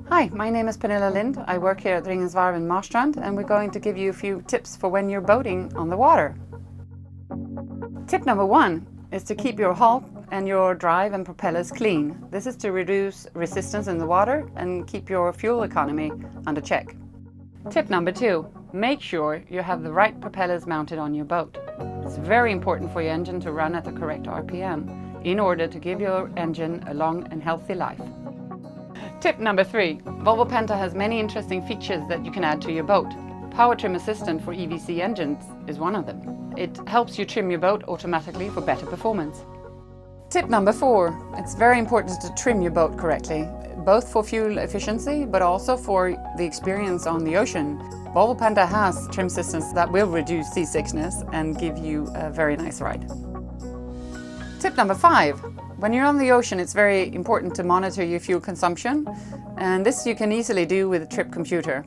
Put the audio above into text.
Hi, my name is Pernilla Lind. I work here at Ringensvarv in Marstrand, and we're going to give you a few tips for when you're boating on the water. Tip number 1 is to keep your hull and your drive and propellers clean. This is to reduce resistance in the water and keep your fuel economy under check. Tip number 2, make sure you have the right propellers mounted on your boat. It's very important for your engine to run at the correct RPM in order to give your engine a long and healthy life. Tip number 3, Volvo Penta has many interesting features that you can add to your boat. Power Trim Assistant for EVC engines is one of them. It helps you trim your boat automatically for better performance. Tip number 4, it's very important to trim your boat correctly, both for fuel efficiency but also for the experience on the ocean. Volvo Penta has trim systems that will reduce seasickness and give you a very nice ride. Tip number 5, when you're on the ocean, it's very important to monitor your fuel consumption, and this you can easily do with a trip computer.